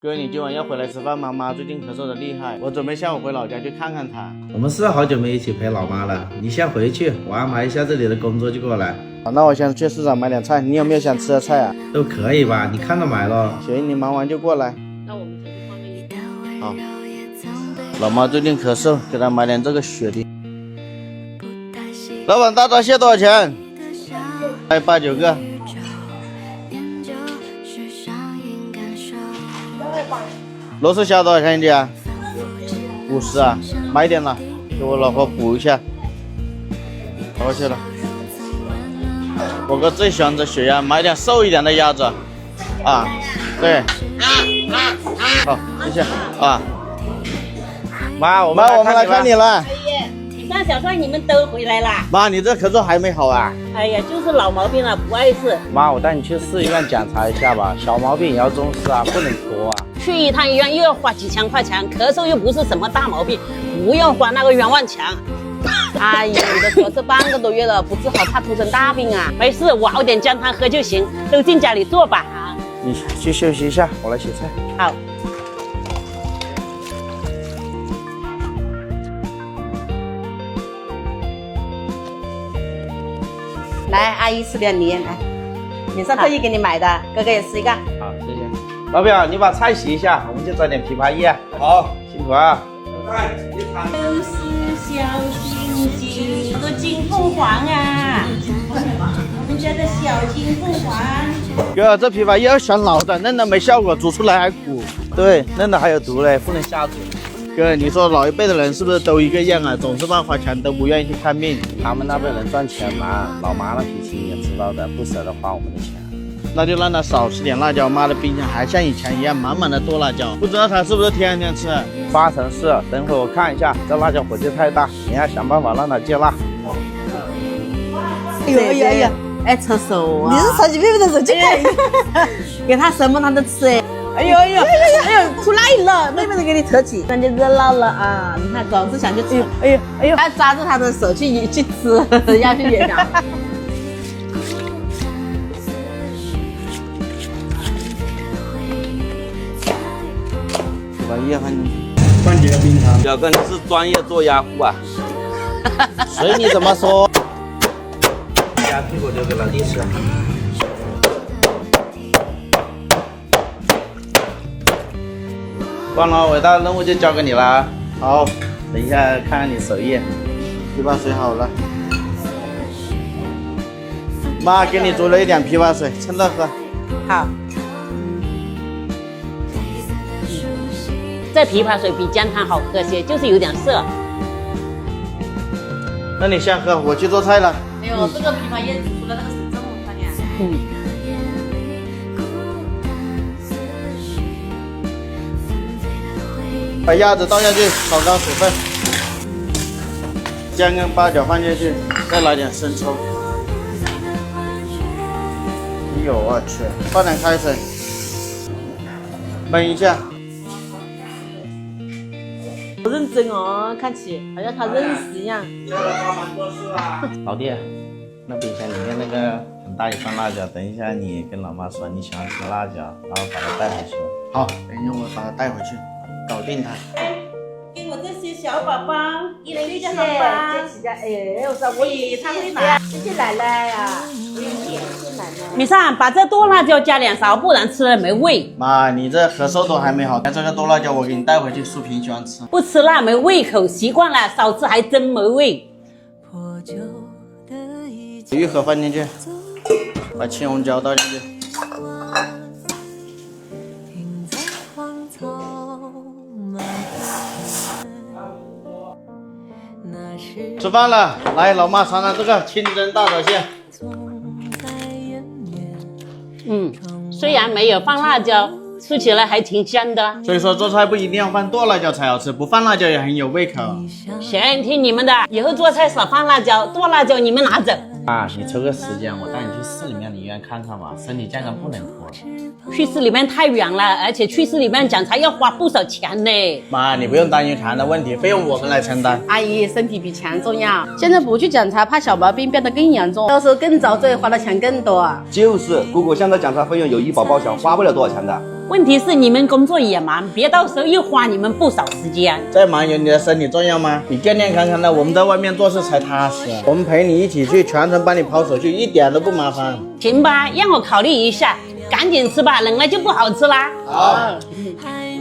哥，你今晚要回来吃饭吗？妈最近咳嗽的厉害，我准备下午回老家去看看她。我们是好久没一起陪老妈了，你先回去，我安排一下这里的工作就过来。好，那我先去市场买点菜，你有没有想吃的菜啊？都可以吧，你看着买咯。行，你忙完就过来。那我们就去方便面。好，老妈最近咳嗽，给她买点这个雪梨。老板，大闸蟹多少钱？来8、9个。螺丝虾多少钱一斤啊？50啊，买点了，给我老婆补一下。拿过去了。我哥最喜欢这血鸭，买点瘦一点的鸭子。啊，对。好，谢谢啊。妈，我们来看你了。你大小帅你们都回来啦？妈，你这咳嗽还没好啊？哎呀，就是老毛病了，不碍事。妈，我带你去市医院检查一下吧，小毛病也要重视啊，不能拖啊。去一趟医院又要花几千块钱，咳嗽又不是什么大毛病，不用花那个冤枉钱。阿姨，你都说这半个多月了，不治好怕出生大病啊！没事，我熬点姜汤喝就行，都进家里坐吧。你去休息一下，我来洗菜。好。来，阿姨吃点梨，来，也是特意给你买的，哥哥也吃一个。好，谢谢。老表，你把菜洗一下，我们就找点枇杷叶。好，辛苦啊。都是小星星，我的金凤凰啊！我们家的小金凤凰。哥，这枇杷叶要选老的，嫩的没效果，煮出来还苦。对，嫩的还有毒嘞，不能下煮。哥，你说老一辈的人是不是都一个样啊？总是乱花钱，都不愿意去看病。他们那辈人赚钱难，老妈那脾气你也知道的，不舍得花我们的钱。那就让他少吃点辣椒，妈的冰箱还像以前一样满满的剁辣椒，不知道他是不是天天吃。80%是，等会我看一下，这辣椒火气太大，你要想办法让它戒辣。哎呦哎呦哎呦，爱吃手啊！你是超级妹妹的手机看一下，给他什么他都吃哎。哎呦哎呦哎呦，出来了，妹妹都给你扯起，那就热闹了啊！你看，总是想去吃，哎呦哎呦，还抓住他的手去吃，要去演讲。把叶放进去。放几个冰糖。表哥，你是专业做鸭户啊？随你怎么说。鸭屁股留给老弟吃。光了，伟大的任务就交给你了。好，等一下看看你手艺。枇杷水好了。妈给你煮了一点枇杷水，趁热喝。好。这枇杷水比姜汤好喝些，就是有点涩。那你先喝，我去做菜了。哎呦，这个枇杷叶煮出来那个水这么漂亮。把鸭子倒下去，炒高水分，姜跟八角放进去，再来点生抽。哎呦我去，放点开水，焖一下。好认真哦，看起好像他认识一样。老弟，那冰箱里面那个很大一串辣椒，等一下你跟老妈说你喜欢吃辣椒，然后把它带回去。好，等一下我把它带回去，搞定它。给我这些小宝宝一人一个好吧？谢谢，哎，我说我也他会拿。谢谢奶奶呀，谢谢奶奶。米上把这剁辣椒加2勺，不然吃了没味。妈，你这咳嗽都还没好，这个剁辣椒我给你带回去，淑萍喜欢吃。不吃辣没胃口，习惯了少吃还真没味。玉盒放进去，把青红椒倒进去。吃饭了，来，老妈尝尝这个清蒸大闸蟹。虽然没有放辣椒，吃起来还挺香的。所以说做菜不一定要放剁辣椒才好吃，不放辣椒也很有胃口。行，听你们的，以后做菜少放辣椒，剁辣椒你们拿走。啊，你抽个时间，我带你去市里面的医院看看吧，身体健康不能拖。去市里面太远了，而且去市里面检查要花不少钱呢。妈，你不用担心钱的问题，费用我们来承担。阿姨，身体比钱重要，现在不去检查，怕小毛病变得更严重，到时候更遭罪，花的钱更多。就是，姑姑现在检查费用有医保报销，花不了多少钱的。问题是你们工作也忙，别到时候又花你们不少时间。再忙有你的身体重要吗？你健健康康的，我们在外面做事才踏实。我们陪你一起去，全程帮你抛手续，一点都不麻烦。行吧，让我考虑一下，赶紧吃吧，冷了就不好吃啦。好。还